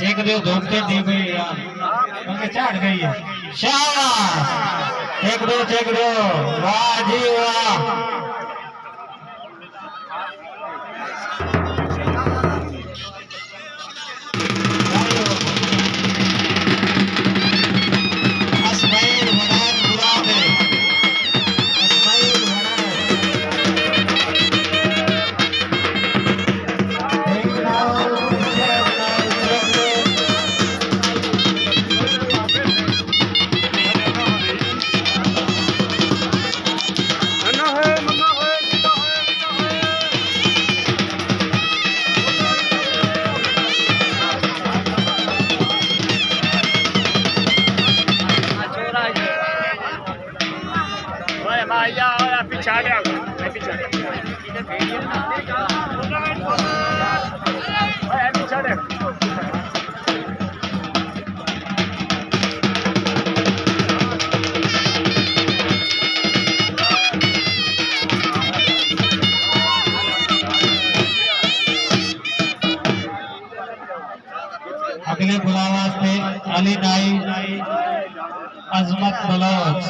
Check दो धोखे दी गई यार उनके चाट गई है शाबाश चेक दो वाह जी वाह अगले बुलावा से अली नाई अजमत बलोच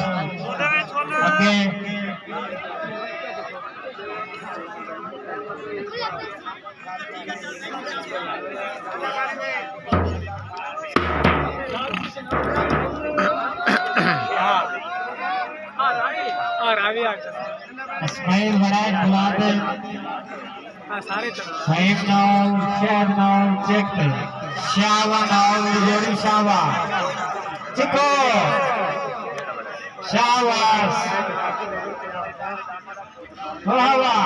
अगे इस्माइल बड़ाई बुलाते साहिब नाव शाह नाव चेक शावा नाव जोड़ी शावा चिको शाबाश वाह वाह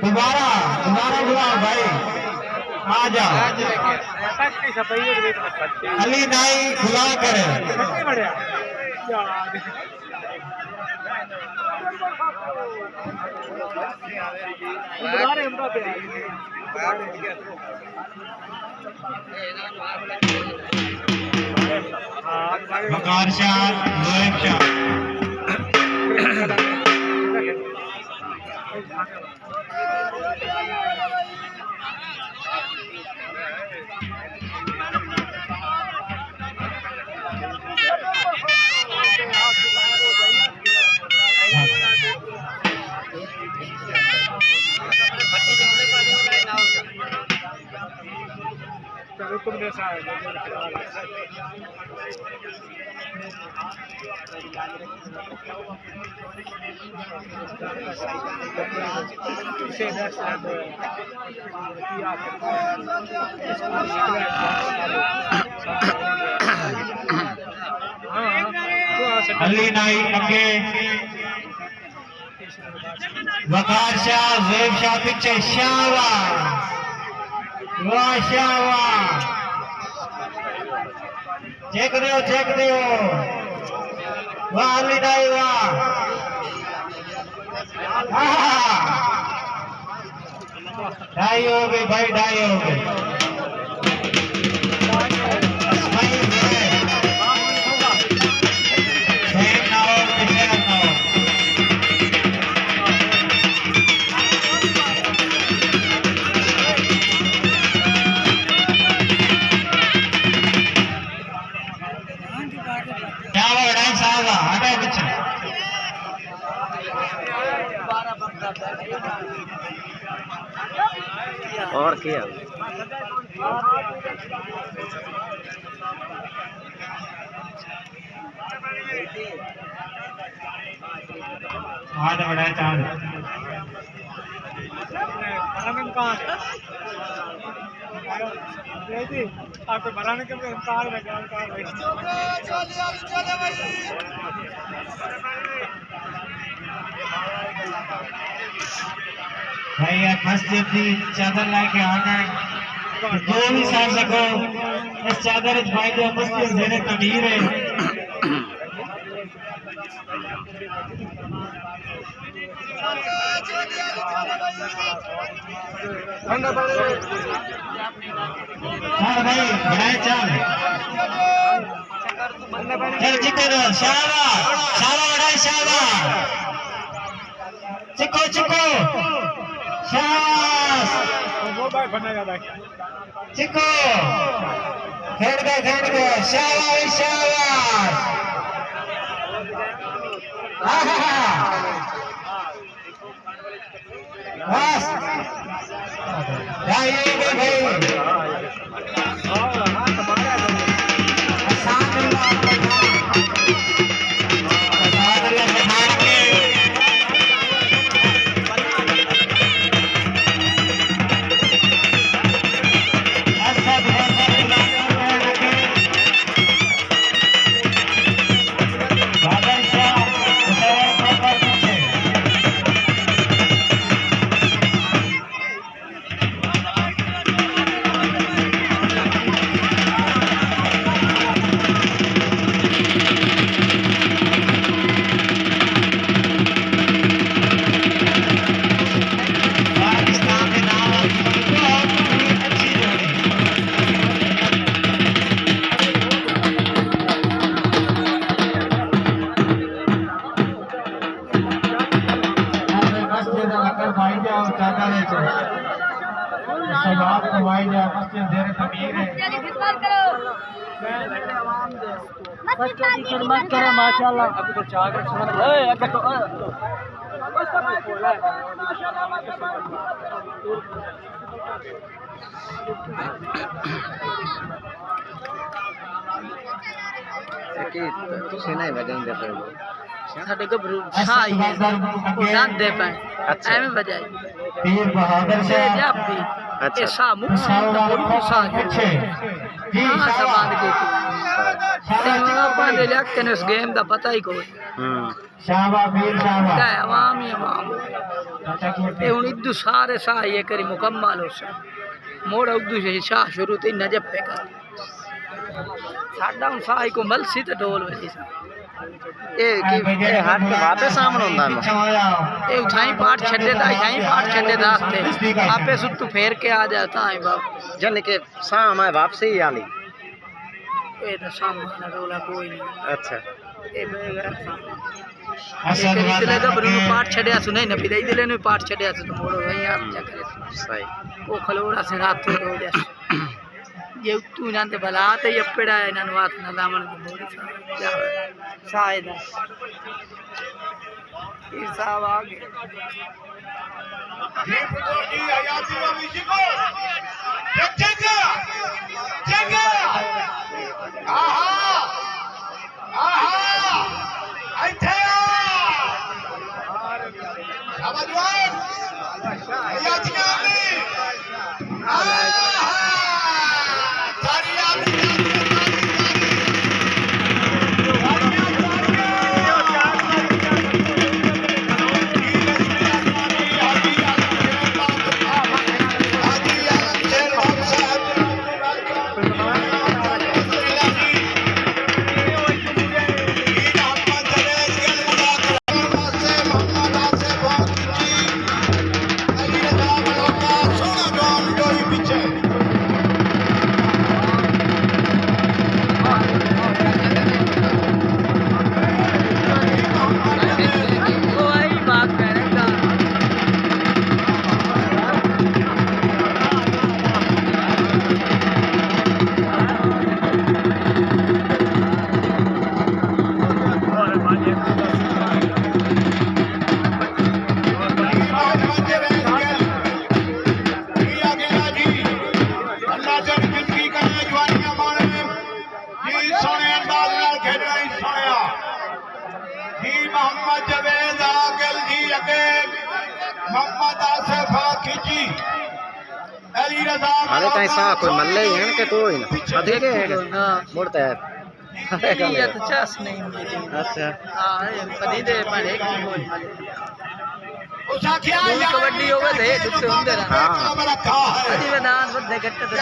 दोबारा बुलाओ भाई आ जाओ अली नाई खुला करे वकार शाह लोहेब शाह अली नाई अगे वकार शाह ज़ेब शाह पीछे शावा वाह शावा चेक दो वाह अली नाई वाह ढाई हो गई भाई ढाई हो गई और क्या आज बड़ा चांद आपको बनाने के कार भाई यार मस्जिद की चादर लाके आना जो भी साथ सको इस चादर भाई जो मस्जिद देने तमीर है हाँ भाई बनाए चाल चल जीते रहो शाबाश शाबाश बढ़ाए शाबाश चिको चिको शाबाश वो भाई बनेगा भाई चिको खेल गए शाबाश शाबाश बस जाइए भाई माशाल्लाह अब तो चाक अब तो ਤੁਸੀਂ ਨਹੀਂ ਵਜਾਉਂਦੇ ਪਏ ਸਾਡੇ ਗੱਭਰੂ ਸਾਈ ਉਹ ਦੰਦੇ ਪਏ ਐਵੇਂ ਵਜਾਈ पीर बहादुर से ਜਾਪੀ अच्छा। ਇਹ ਸਾ ਮੁਕਸਾਨ ਦਾ ਬੜੀ ਸਾਹ अच्छे जी ਹਾਂ ਸਮਾਨ ਕੇ ਤੇ ਆਪਾਂ ਦੇ ਲਿਆ ਕਿ ਇਸ ਗੇਮ ਦਾ ਪਤਾ ਹੀ ਕੋਈ शाबाश पीर शाबाश ਹੈ ਆਵਾਮ ਹੀ ਆਵਾਮ ਇਹ ਹੁਣ ਇਦੂ ਸਾਰੇ ਸਾਹ ਇਹ ਕਰੀ ਮੁਕੰਮਲ ਹੋ ਸਾ ਮੋੜ ਉਦੂ ਸੇ ਸ਼ਾਹ ਸ਼ੁਰੂ ਤੇ ਨਜਬ पे ਕਰ ਸਾਡਾ ਹੁਣ ਸਾਹ ਕੋ ਮਲਸੀ ਤੇ ਢੋਲ ਵਜੀ ਸਾ ਇਹ ਹੱਟ ਕੇ ਵਾਪਸ ਆਮਣ ਹੁੰਦਾ ਨਾ ਇਹ ਉਠਾਈ ਪਾਠ ਛੱਡੇ ਦਾ ਇਥਾਈ ਪਾਠ ਛੱਡੇ ਦਾ ਤੇ ਆਪੇ ਸੁੱਤੂ ਫੇਰ ਕੇ ਆ ਜਾਤਾ ਹੈ ਬਾਪ ਜਾਨੀ ਕਿ ਸਾਮ ਹੈ ਵਾਪਸੀ ਆਲੀ ਇਹ ਤਾਂ ਸਾਹਮਣਾ ਰੋਲਾ ਕੋਈ ਨਹੀਂ ਅੱਛਾ ਇਹ ਬੇਗਾ असद दिले तो बरू पाठ छड़िया सुने न पिदाई दिले ने पाठ छड़िया तो मोड़ो वही आप क्या करे सही वो खलोड़ा से रात तो रो जा ये तू ना ते भला ते यपड़ा है ना वात ना दामन को मोड़ी सा सायदा ये साहब आगे हाले कहीं सा कोई मल्ले ही हैं कि कोई ना अधिक है हां मुड़ता है ये तो चास नहीं मिली अच्छा हां ये कदी दे पड़े कबड्डी होवे दे दुत्ते होंदे रहा हां अदी मैदान बदे गट्ट तो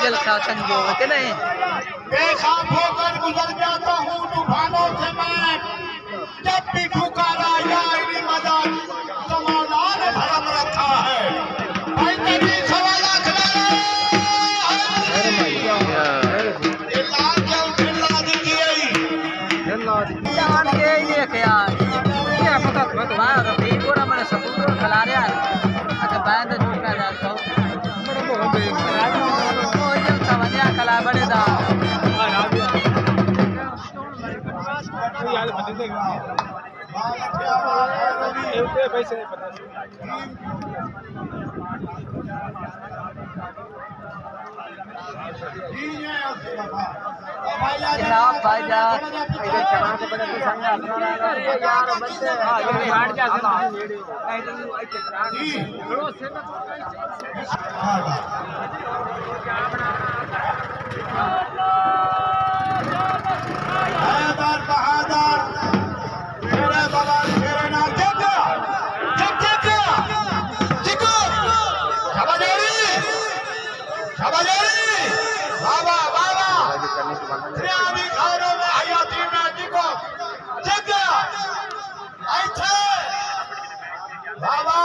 जल खा संजो के नहीं बेखाब होकर गुजर जाता हूँ तूफानों से मैं जब भी पुकारा या मदद समाना ने भरम रखा है भाई तेरी सवाला खड़ा मैं रफीक को ना मैंने सबूत खिला रहा है अगर मैं तो झूठ का जाता हूँ ये समझिया खिला बड़े दा पैसे जनाब भाईजान इधर चला के बड़े को संग अपना यार बच्चे ये हाट जा बहादुर बहादुर मेरे बाबा मेरे नाम चिकू शाबाश बाबा बाबा त्रियामी खानों में हयाती में चिकू चिकू ऐसे बाबा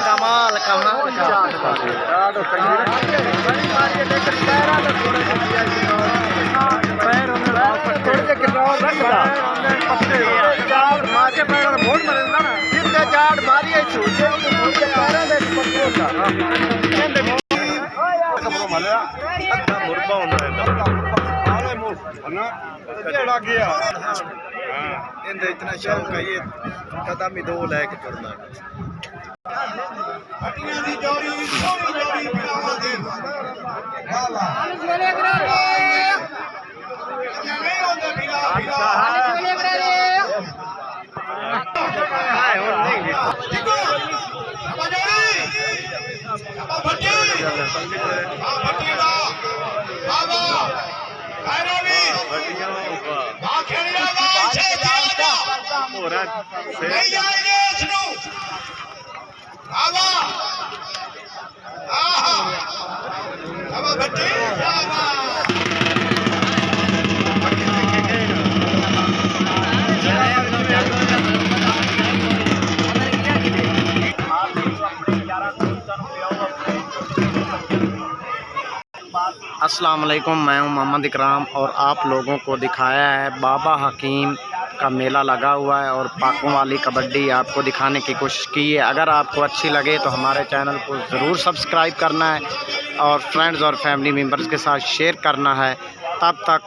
कमाल कमाल इतना शौक है ये कदम ही दो लैके चलना हटिया दी जोड़ी सोनी जोड़ी पिलावा दी बाबा नहीं होंगे पिला पिला चिकू बजारी भट्टी भट्टी बाबा खैरावी खेलना नहीं आएंगे सुनो बाबा बाबा भट्टी बाबा अस्सलाम वालेकुम, मैं हूं मोहम्मद इकराम और आप लोगों को दिखाया है बाबा हकीम का मेला लगा हुआ है और पाकों वाली कबड्डी आपको दिखाने की कोशिश की है। अगर आपको अच्छी लगे तो हमारे चैनल को ज़रूर सब्सक्राइब करना है और फ्रेंड्स और फैमिली मेम्बर्स के साथ शेयर करना है। तब तक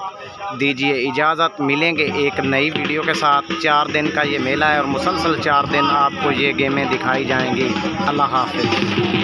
दीजिए इजाज़त। मिलेंगे एक नई वीडियो के साथ। 4 दिन का ये मेला है और मुसलसल 4 दिन आपको ये गेमें दिखाई जाएंगी। अल्लाह हाफ़िज़।